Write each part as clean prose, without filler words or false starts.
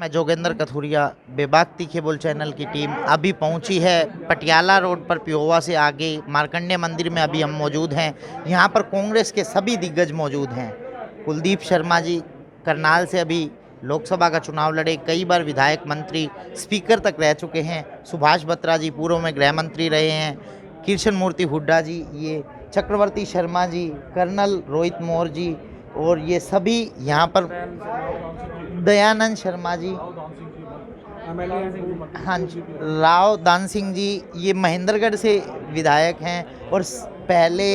मैं जोगेंद्र कथुरिया, बेबाक तीखे बोल चैनल की टीम अभी पहुंची है पटियाला रोड पर, पिहोवा से आगे मार्कंडे मंदिर में अभी हम मौजूद हैं। यहां पर कांग्रेस के सभी दिग्गज मौजूद हैं। कुलदीप शर्मा जी करनाल से अभी लोकसभा का चुनाव लड़े, कई बार विधायक, मंत्री, स्पीकर तक रह चुके हैं। सुभाष बत्रा जी पूर्व में गृह मंत्री रहे हैं। कृष्ण मूर्ति हुड्डा जी, ये चक्रवर्ती शर्मा जी, कर्नल रोहित मोर जी, और ये सभी यहाँ पर, दयानंद शर्मा जी, हाँ जी, राव दान सिंह जी, ये महेंद्रगढ़ से विधायक हैं और पहले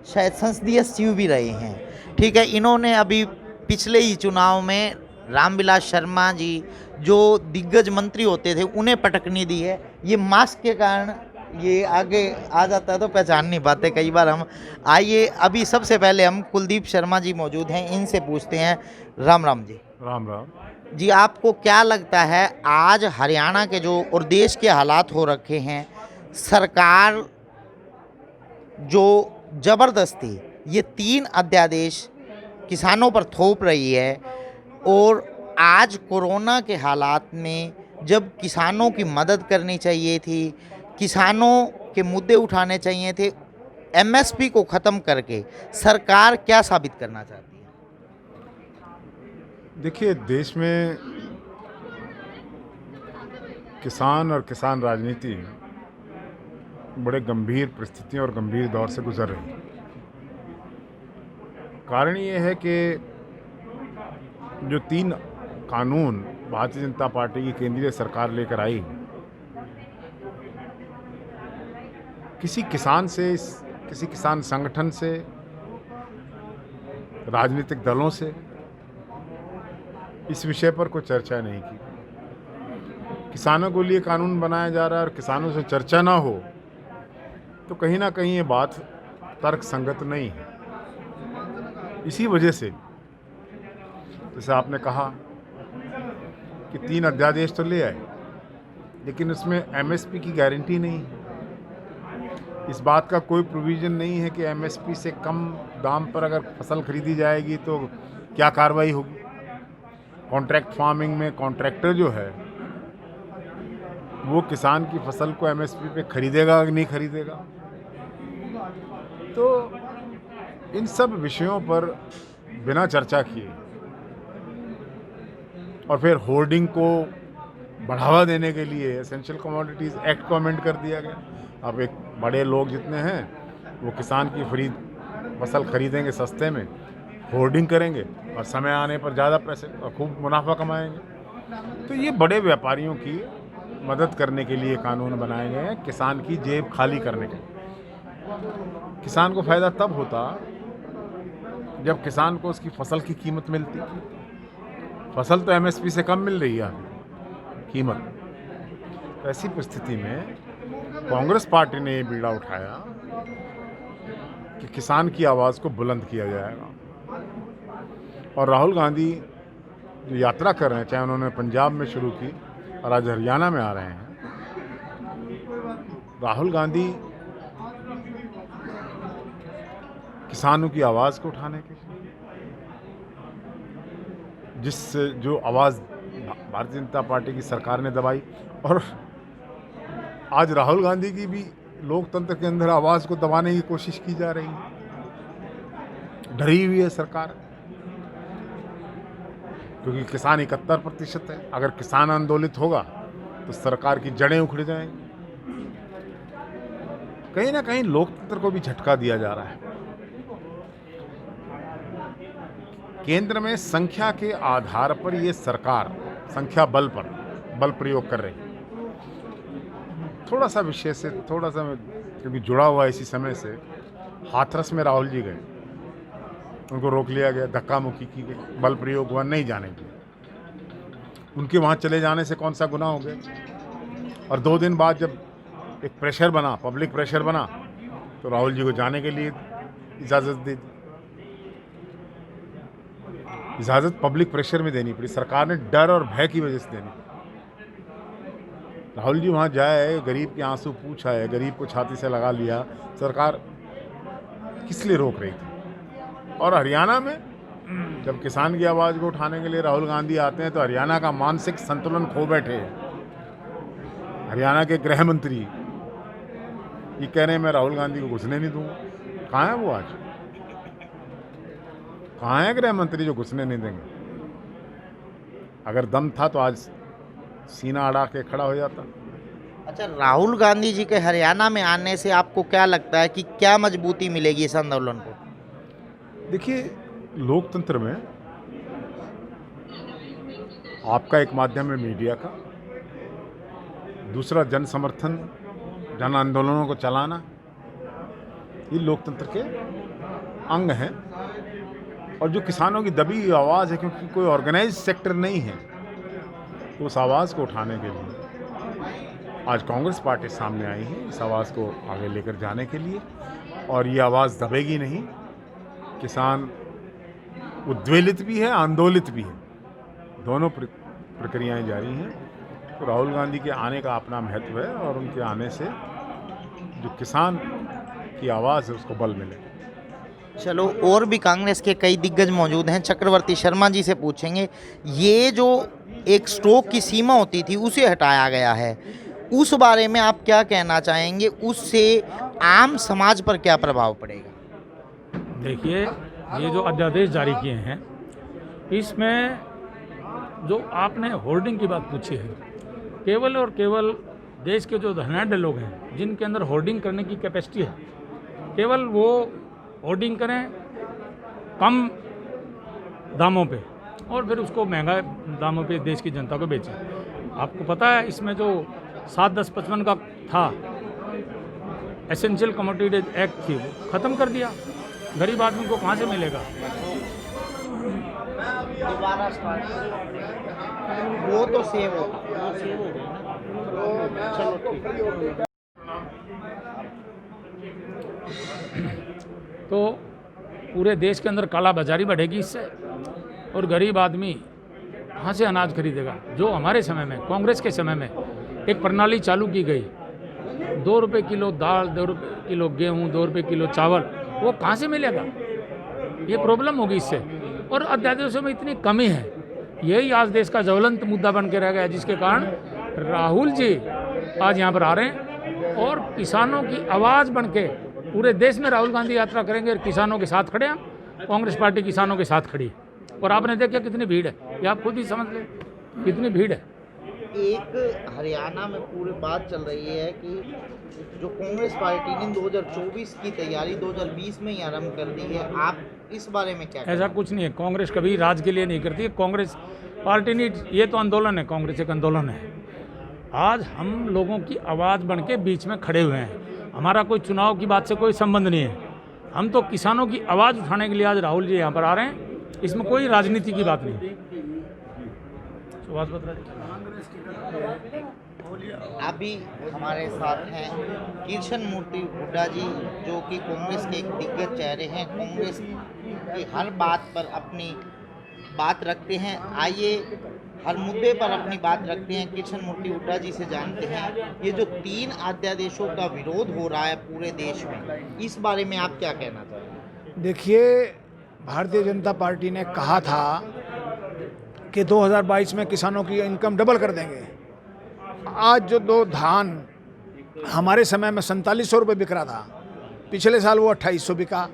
शायद संसदीय सचिव भी रहे हैं। ठीक है, इन्होंने अभी पिछले ही चुनाव में रामविलास शर्मा जी जो दिग्गज मंत्री होते थे उन्हें पटकनी दी है। ये मास्क के कारण ये आगे आ जाता है तो पहचान नहीं पाते कई बार हम। आइए अभी सबसे पहले हम कुलदीप शर्मा जी मौजूद हैं, इनसे पूछते हैं। राम राम जी। राम राम जी, आपको क्या लगता है आज हरियाणा के जो और देश के हालात हो रखे हैं, सरकार जो ज़बरदस्ती ये 3 अध्यादेश किसानों पर थोप रही है, और आज कोरोना के हालात में जब किसानों की मदद करनी चाहिए थी, किसानों के मुद्दे उठाने चाहिए थे, एमएसपी को ख़त्म करके सरकार क्या साबित करना चाहती है? देखिए, देश में किसान और किसान राजनीति बड़े गंभीर परिस्थितियों और गंभीर दौर से गुजर रही है। कारण ये है कि जो 3 कानून भारतीय जनता पार्टी की केंद्रीय सरकार लेकर आई, किसी किसान से, किसी किसान संगठन से, राजनीतिक दलों से इस विषय पर कोई चर्चा नहीं की। किसानों के लिए कानून बनाया जा रहा है और किसानों से चर्चा ना हो तो कहीं ना कहीं ये बात तर्क संगत नहीं है। इसी वजह से जैसे आपने कहा कि 3 अध्यादेश तो ले आए, लेकिन उसमें एमएसपी की गारंटी नहीं है। इस बात का कोई प्रोविज़न नहीं है कि एमएसपी से कम दाम पर अगर फसल खरीदी जाएगी तो क्या कार्रवाई होगी। कॉन्ट्रैक्ट फार्मिंग में कॉन्ट्रैक्टर जो है वो किसान की फसल को एमएसपी पे खरीदेगा कि नहीं खरीदेगा। तो इन सब विषयों पर बिना चर्चा किए और फिर होर्डिंग को बढ़ावा देने के लिए एसेंशियल कमोडिटीज़ एक्ट को अमेंड कर दिया गया। अब एक बड़े लोग जितने हैं वो किसान की फसल खरीदेंगे सस्ते में, होर्डिंग करेंगे और समय आने पर ज़्यादा पैसे और खूब मुनाफा कमाएंगे। तो ये बड़े व्यापारियों की मदद करने के लिए कानून बनाए गए हैं, किसान की जेब खाली करने के। किसान को फ़ायदा तब होता जब किसान को उसकी फसल की कीमत मिलती। फसल तो एमएसपी से कम मिल रही है कीमत। तो ऐसी परिस्थिति में कांग्रेस पार्टी ने ये बीड़ा उठाया कि किसान की आवाज़ को बुलंद किया जाएगा। और राहुल गांधी जो यात्रा कर रहे हैं, चाहे उन्होंने पंजाब में शुरू की और आज हरियाणा में आ रहे हैं, राहुल गांधी किसानों की आवाज़ को उठाने के, जिससे जो आवाज़ भारतीय जनता पार्टी की सरकार ने दबाई, और आज राहुल गांधी की भी लोकतंत्र के अंदर आवाज़ को दबाने की कोशिश की जा रही है। डरी हुई है सरकार, क्योंकि किसान 71% है। अगर किसान आंदोलित होगा तो सरकार की जड़ें उखड़ जाएंगी। कहीं ना कहीं लोकतंत्र को भी झटका दिया जा रहा है। केंद्र में संख्या के आधार पर ये सरकार संख्या बल पर बल प्रयोग कर रही है। थोड़ा सा विषय से, थोड़ा सा क्योंकि जुड़ा हुआ इसी समय से, हाथरस में राहुल जी गए, उनको रोक लिया गया, धक्का मुक्की की गई, बल प्रयोग हुआ, नहीं जाने दिया। उनके वहाँ चले जाने से कौन सा गुनाह हो गया। और 2 दिन बाद जब एक प्रेशर बना, पब्लिक प्रेशर बना, तो राहुल जी को जाने के लिए इजाज़त दे दी। इजाज़त पब्लिक प्रेशर में देनी पड़ी, सरकार ने डर और भय की वजह से देनी पड़ी। राहुल जी वहाँ जाए, गरीब के आंसू पूछ आए, गरीब को छाती से लगा लिया, सरकार किस लिए रोक रही थी। और हरियाणा में जब किसान की आवाज़ को उठाने के लिए राहुल गांधी आते हैं तो हरियाणा का मानसिक संतुलन खो बैठे हैं। हरियाणा के गृह मंत्री ये कह रहे हैं मैं राहुल गांधी को घुसने नहीं दूंगा। कहाँ है वो आज? कहाँ है गृह मंत्री जो घुसने नहीं देंगे? अगर दम था तो आज सीना अड़ा के खड़ा हो जाता। अच्छा, राहुल गांधी जी के हरियाणा में आने से आपको क्या लगता है कि क्या मजबूती मिलेगी इस आंदोलन को? देखिए, लोकतंत्र में आपका एक माध्यम है मीडिया का, दूसरा जन समर्थन, जन आंदोलनों को चलाना, ये लोकतंत्र के अंग हैं। और जो किसानों की दबी हुई आवाज़ है, क्योंकि कोई ऑर्गेनाइज सेक्टर नहीं है, तो उस आवाज़ को उठाने के लिए आज कांग्रेस पार्टी सामने आई है, इस आवाज़ को आगे लेकर जाने के लिए। और ये आवाज़ दबेगी नहीं। किसान उद्वेलित भी है, आंदोलित भी है, दोनों प्रक्रियाएं जारी हैं। तो राहुल गांधी के आने का अपना महत्व है और उनके आने से जो किसान की आवाज़ है उसको बल मिलेगा। चलो, और भी कांग्रेस के कई दिग्गज मौजूद हैं। चक्रवर्ती शर्मा जी से पूछेंगे, ये जो एक स्टॉक की सीमा होती थी उसे हटाया गया है, उस बारे में आप क्या कहना चाहेंगे? उससे आम समाज पर क्या प्रभाव पड़ेगा? देखिए, ये जो अध्यादेश जारी किए हैं, इसमें जो आपने होर्डिंग की बात पूछी है, केवल और केवल देश के जो धनाढ़ लोग हैं जिनके अंदर होर्डिंग करने की कैपेसिटी है, केवल वो होर्डिंग करें कम दामों पे और फिर उसको महंगा दामों पे देश की जनता को बेचें। आपको पता है इसमें जो 7-10-55 का था एसेंशियल कमोडिटी एक्ट थी, वो ख़त्म कर दिया। गरीब आदमी को कहाँ से मिलेगा? वो तो सेव होगा, चलो ठीक। तो पूरे देश के अंदर काला बाजारी बढ़ेगी इससे, और गरीब आदमी कहाँ से अनाज खरीदेगा? जो हमारे समय में, कांग्रेस के समय में एक प्रणाली चालू की गई, 2 रुपये किलो दाल, 2 रुपये किलो गेहूँ, 2 रुपये किलो चावल, वो कहाँ से मिलेगा? ये प्रॉब्लम होगी इससे। और अध्यादेशों में इतनी कमी है, यही आज देश का ज्वलंत मुद्दा बन के रह गया, जिसके कारण राहुल जी आज यहाँ पर आ रहे हैं और किसानों की आवाज़ बन के पूरे देश में राहुल गांधी यात्रा करेंगे और किसानों के साथ खड़े हैं। कांग्रेस पार्टी किसानों के साथ खड़ी है और आपने देखा कितनी भीड़ है, ये आप खुद ही समझ लें कितनी भीड़ है। एक हरियाणा में पूरी बात चल रही है कि जो कांग्रेस पार्टी ने 2024 की तैयारी 2020 में ही आरंभ कर दी है, आप इस बारे में क्या? ऐसा कुछ नहीं है, कांग्रेस कभी राज के लिए नहीं करती है। कांग्रेस पार्टी नहीं, ये तो आंदोलन है, कांग्रेस एक आंदोलन है। आज हम लोगों की आवाज़ बन के बीच में खड़े हुए हैं, हमारा कोई चुनाव की बात से कोई संबंध नहीं है। हम तो किसानों की आवाज़ उठाने के लिए आज राहुल जी यहाँ पर आ रहे हैं, इसमें कोई राजनीति की बात नहीं। सुभाष बत्रा जी अभी हमारे साथ हैं कृष्ण मूर्ति हुड्डा जी, जो कि कांग्रेस के एक दिग्गज चेहरे हैं, कांग्रेस की हर बात पर अपनी बात रखते हैं। आइए हर मुद्दे पर अपनी बात रखते हैं। कृष्ण मूर्ति हुड्डा जी से जानते हैं, ये जो 3 अध्यादेशों का विरोध हो रहा है पूरे देश में, इस बारे में आप क्या कहना चाहेंगे? देखिए, भारतीय जनता पार्टी ने कहा था कि 2022 में किसानों की इनकम डबल कर देंगे। आज जो 2 धान हमारे समय में 4700 रुपये बिक रहा था, पिछले साल वो 2800 बिका,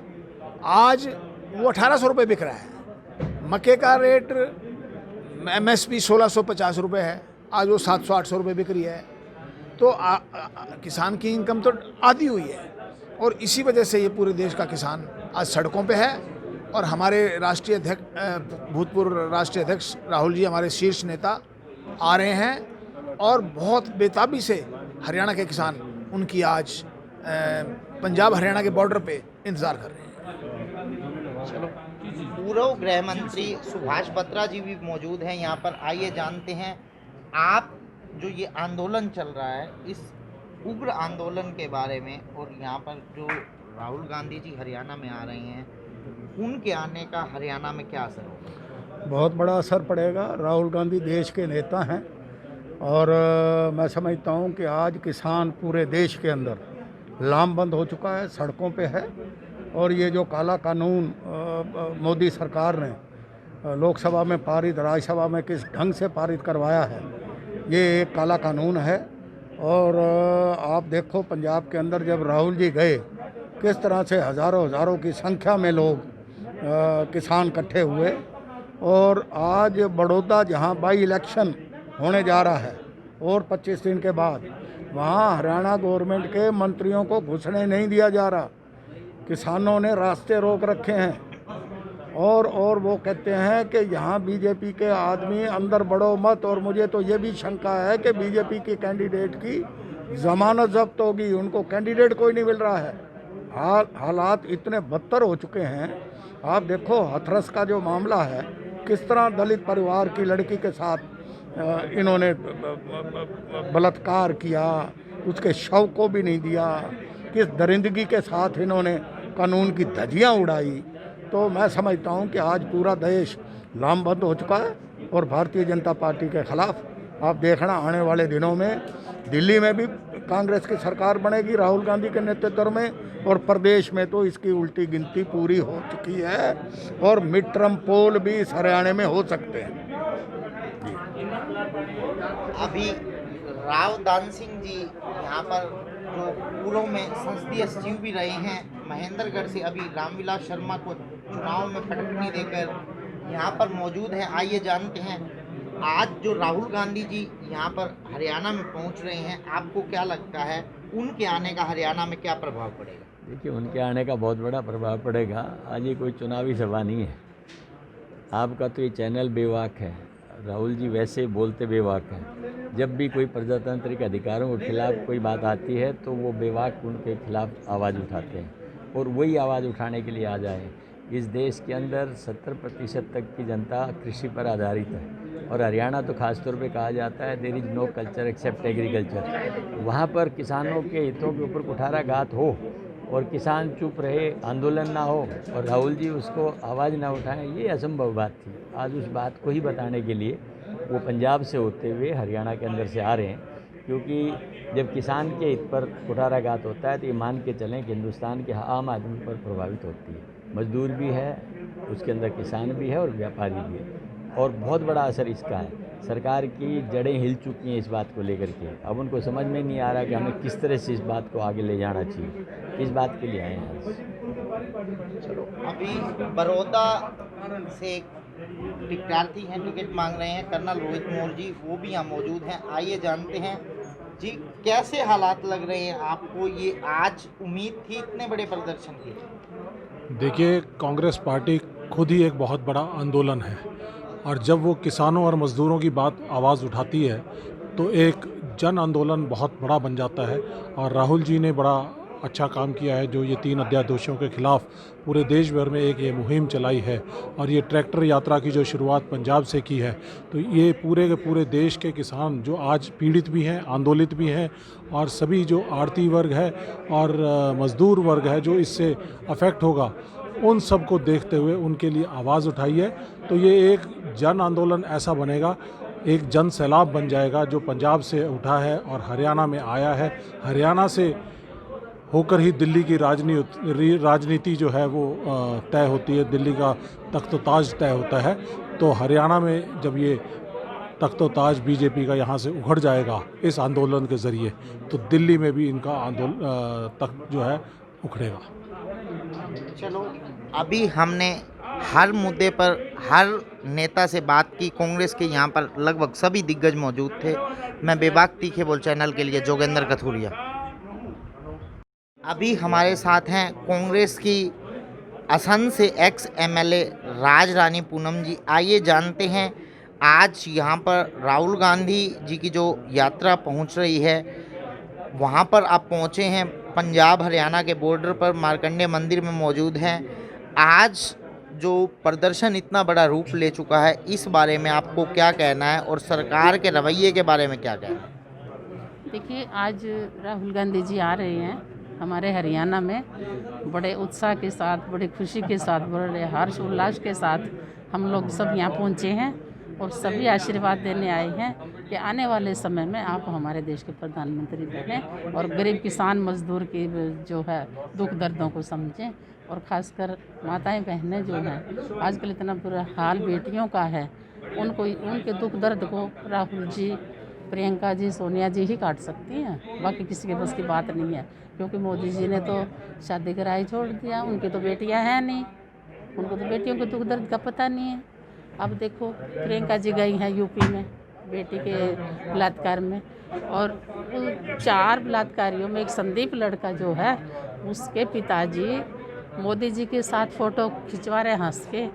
आज वो 1800 रुपये बिक रहा है। मक्के का रेट MSP 1650 रुपये है, आज वो 700-800 रुपये बिक रही है। तो किसान की इनकम तो आधी हुई है और इसी वजह से ये पूरे देश का किसान आज सड़कों पे है। और हमारे राष्ट्रीय अध्यक्ष, भूतपूर्व राष्ट्रीय अध्यक्ष राहुल जी, हमारे शीर्ष नेता आ रहे हैं और बहुत बेताबी से हरियाणा के किसान उनकी आज पंजाब हरियाणा के बॉर्डर पे इंतज़ार कर रहे हैं। चलो, पूर्व गृह मंत्री सुभाष बत्रा जी भी मौजूद हैं यहाँ पर। आइए जानते हैं, आप जो ये आंदोलन चल रहा है, इस उग्र आंदोलन के बारे में, और यहाँ पर जो राहुल गांधी जी हरियाणा में आ रहे हैं, उनके आने का हरियाणा में क्या असर होगा? बहुत बड़ा असर पड़ेगा। राहुल गांधी देश के नेता हैं और मैं समझता हूं कि आज किसान पूरे देश के अंदर लामबंद हो चुका है, सड़कों पे है और ये जो काला कानून मोदी सरकार ने लोकसभा में पारित, राज्यसभा में किस ढंग से पारित करवाया है, ये एक काला कानून है। और आप देखो पंजाब के अंदर जब राहुल जी गए, किस तरह से हज़ारों की संख्या में लोग किसान इकट्ठे हुए। और आज बड़ौदा जहां बाई इलेक्शन होने जा रहा है और 25 दिन के बाद, वहां हरियाणा गवर्नमेंट के मंत्रियों को घुसने नहीं दिया जा रहा। किसानों ने रास्ते रोक रखे हैं और वो कहते हैं कि यहाँ बीजेपी के आदमी अंदर बढ़ो मत। और मुझे तो ये भी शंका है कि बीजेपी के कैंडिडेट की जमानत जब्त होगी, उनको कैंडिडेट कोई नहीं मिल रहा है। हालात इतने बदतर हो चुके हैं। आप देखो हाथरस का जो मामला है, किस तरह दलित परिवार की लड़की के साथ इन्होंने बलात्कार किया, उसके शव को भी नहीं दिया, किस दरिंदगी के साथ इन्होंने कानून की धज्जियां उड़ाई। तो मैं समझता हूं कि आज पूरा देश लामबंद हो चुका है और भारतीय जनता पार्टी के खिलाफ आप देखना आने वाले दिनों में दिल्ली में भी कांग्रेस की सरकार बनेगी राहुल गांधी के नेतृत्व में, और प्रदेश में तो इसकी उल्टी गिनती पूरी हो चुकी है और मिड टर्म पोल भी इस हरियाणा में हो सकते हैं। अभी राव दान सिंह जी यहाँ पर जो पूर्व में संसदीय सचिव भी रहे हैं, महेंद्रगढ़ से अभी रामविलास शर्मा को चुनाव में पटकनी देकर यहाँ पर मौजूद हैं। आइए जानते हैं, आज जो राहुल गांधी जी यहाँ पर हरियाणा में पहुँच रहे हैं, आपको क्या लगता है उनके आने का हरियाणा में क्या प्रभाव पड़ेगा? देखिए, उनके आने का बहुत बड़ा प्रभाव पड़ेगा। आज ये कोई चुनावी सभा नहीं है। आपका तो ये चैनल बेवाक है, राहुल जी वैसे बोलते बेवाक हैं। जब भी कोई प्रजातांत्रिक अधिकारों के खिलाफ कोई बात आती है तो वो बेवाक उनके खिलाफ आवाज़ उठाते हैं, और वही आवाज़ उठाने के लिए आ जाए। इस देश के अंदर 70% तक की जनता कृषि पर आधारित है, और हरियाणा तो खासतौर पे कहा जाता है there is no culture except agriculture. वहाँ पर किसानों के हितों के ऊपर कुठाराघात हो और किसान चुप रहे, आंदोलन ना हो और राहुल जी उसको आवाज़ ना उठाएं, ये असंभव बात थी। आज उस बात को ही बताने के लिए वो पंजाब से होते हुए हरियाणा के अंदर से आ रहे हैं, क्योंकि जब किसान के हित पर कुठाराघात होता है तो ये मान के चलें कि हिंदुस्तान के आम आदमी पर प्रभावित होती है। मजदूर भी है, उसके अंदर किसान भी है और व्यापारी भी है, और बहुत बड़ा असर इसका है। सरकार की जड़ें हिल चुकी हैं इस बात को लेकर के। अब उनको समझ में नहीं आ रहा कि हमें किस तरह से इस बात को आगे ले जाना चाहिए। इस बात के लिए आए हैं आज। चलो, अभी बड़ौदा से टिकटार्थी हैं, टिकट मांग रहे हैं कर्नल रोहित मोर जी, वो भी यहाँ मौजूद हैं। आइए जानते हैं जी, कैसे हालात लग रहे हैं आपको? ये आज उम्मीद थी इतने बड़े प्रदर्शन की? देखिए, कांग्रेस पार्टी खुद ही एक बहुत बड़ा आंदोलन है, और जब वो किसानों और मज़दूरों की बात आवाज़ उठाती है तो एक जन आंदोलन बहुत बड़ा बन जाता है। और राहुल जी ने बड़ा अच्छा काम किया है, जो ये 3 अध्यादेशों के ख़िलाफ़ पूरे देश भर में एक ये मुहिम चलाई है, और ये ट्रैक्टर यात्रा की जो शुरुआत पंजाब से की है, तो ये पूरे के पूरे देश के किसान जो आज पीड़ित भी हैं, आंदोलित भी हैं, और सभी जो आड़ती वर्ग है और मज़दूर वर्ग है जो इससे अफेक्ट होगा, उन सब को देखते हुए उनके लिए आवाज़ उठाई है। तो ये एक जन आंदोलन ऐसा बनेगा, एक जन सैलाब बन जाएगा जो पंजाब से उठा है और हरियाणा में आया है। हरियाणा से होकर ही दिल्ली की राजनीति जो है वो तय होती है, दिल्ली का तख्त-ओ-ताज तय होता है। तो हरियाणा में जब ये तख्त-ओ-ताज बीजेपी का यहाँ से उखड़ जाएगा इस आंदोलन के ज़रिए, तो दिल्ली में भी इनका तख्त जो है उखड़ेगा। चलो, अभी हमने हर मुद्दे पर हर नेता से बात की। कांग्रेस के यहाँ पर लगभग सभी दिग्गज मौजूद थे। मैं बेबाक तीखे बोल चैनल के लिए जोगेंद्र कथुरिया। अभी हमारे साथ हैं कांग्रेस की असंध से एक्स एमएलए राज रानी पूनम जी। आइए जानते हैं, आज यहाँ पर राहुल गांधी जी की जो यात्रा पहुँच रही है, वहाँ पर आप पहुँचे हैं, पंजाब हरियाणा के बॉर्डर पर मार्कंडे मंदिर में मौजूद हैं। आज जो प्रदर्शन इतना बड़ा रूप ले चुका है, इस बारे में आपको क्या कहना है और सरकार के रवैये के बारे में क्या कहना है? देखिए, आज राहुल गांधी जी आ रहे हैं हमारे हरियाणा में, बड़े उत्साह के साथ, बड़ी खुशी के साथ, बड़े हर्ष उल्लास के साथ हम लोग सब यहाँ पहुँचे हैं और सभी आशीर्वाद देने आए हैं। कि आने वाले समय में आप हमारे देश के प्रधानमंत्री बने और गरीब किसान मजदूर की जो है दुख दर्दों को समझें, और ख़ासकर माताएं बहनें जो हैं आजकल इतना बुरा हाल बेटियों का है, उनको उनके दुख दर्द को राहुल जी, प्रियंका जी, सोनिया जी ही काट सकती हैं, बाकी किसी के बस की बात नहीं है। क्योंकि मोदी जी ने तो शादी कराई छोड़ दिया, उनकी तो बेटियां हैं नहीं, उनको तो बेटियों के दुख दर्द का पता नहीं है। अब देखो प्रियंका जी गई हैं यूपी में बेटी के बलात्कार में, और 4 बलात्कारियों में एक संदीप लड़का जो है उसके पिताजी मोदी जी के साथ फ़ोटो खिंचवा रहे हंस के,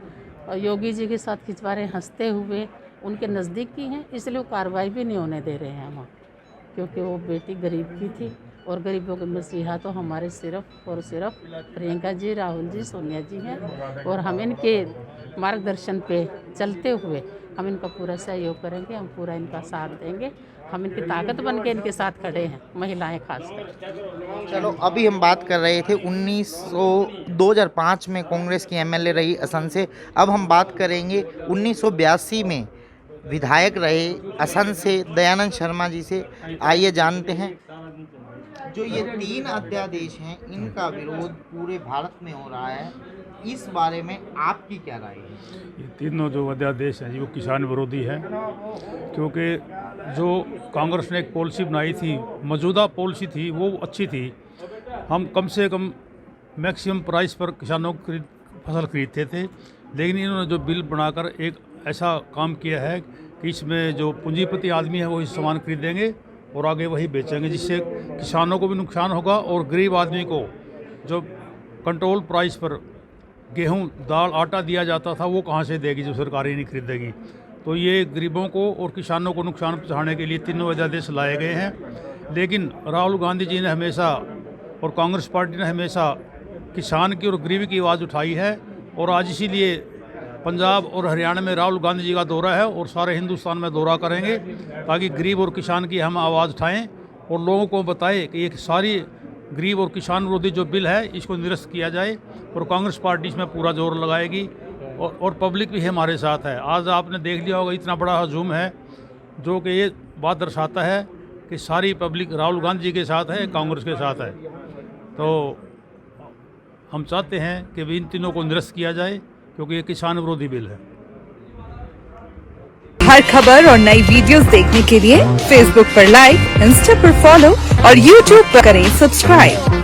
और योगी जी के साथ खिंचवा रहे हंसते हुए, उनके नज़दीक की हैं, इसलिए वो कार्रवाई भी नहीं होने दे रहे हैं वहाँ, क्योंकि वो बेटी गरीब की थी, और गरीबों के मसीहा तो हमारे सिर्फ और सिर्फ प्रियंका जी, राहुल जी, सोनिया जी हैं, और हम इनके मार्गदर्शन पे चलते हुए हम इनका पूरा सहयोग करेंगे, हम पूरा इनका साथ देंगे, हम इनकी ताकत बन के इनके साथ खड़े हैं, महिलाएं खासकर। चलो अभी हम बात कर रहे थे 2005 में कांग्रेस की एमएलए रही असम से, अब हम बात करेंगे 1982 में विधायक रहे असम से दयानंद शर्मा जी से। आइए जानते हैं, जो ये 3 अध्यादेश हैं इनका विरोध पूरे भारत में हो रहा है, इस बारे में आपकी क्या राय है? ये तीनों जो अध्यादेश हैं जी वो किसान विरोधी है, क्योंकि जो कांग्रेस ने एक पॉलिसी बनाई थी, मौजूदा पॉलिसी थी, वो अच्छी थी। हम कम से कम मैक्सिमम प्राइस पर किसानों को फसल खरीदते थे, लेकिन इन्होंने जो बिल बनाकर एक ऐसा काम किया है कि इसमें जो पूंजीपति आदमी है वो इस सामान खरीदेंगे और आगे वही बेचेंगे, जिससे किसानों को भी नुकसान होगा और गरीब आदमी को जो कंट्रोल प्राइस पर गेहूं, दाल, आटा दिया जाता था वो कहाँ से देगी, जो सरकार ही नहीं खरीदेगी। तो ये गरीबों को और किसानों को नुकसान पहुँचाने के लिए तीनों अध्यादेश लाए गए हैं। लेकिन राहुल गांधी जी ने हमेशा और कांग्रेस पार्टी ने हमेशा किसान की और गरीबी की आवाज़ उठाई है, और आज इसीलिए पंजाब और हरियाणा में राहुल गांधी जी का दौरा है और सारे हिंदुस्तान में दौरा करेंगे, ताकि गरीब और किसान की हम आवाज़ उठाएं और लोगों को बताएं कि एक सारी गरीब और किसान विरोधी जो बिल है इसको निरस्त किया जाए, और कांग्रेस पार्टी इसमें पूरा जोर लगाएगी, और पब्लिक भी हमारे साथ है। आज आपने देख लिया होगा इतना बड़ा हजूम है, जो कि ये बात दर्शाता है कि सारी पब्लिक राहुल गांधी जी के साथ है, कांग्रेस के साथ है। तो हम चाहते हैं कि इन तीनों को निरस्त किया जाए, क्योंकि ये किसान विरोधी बिल है। हर खबर और नई वीडियोस देखने के लिए फेसबुक पर लाइक, इंस्टा पर फॉलो और यूट्यूब पर करें सब्सक्राइब।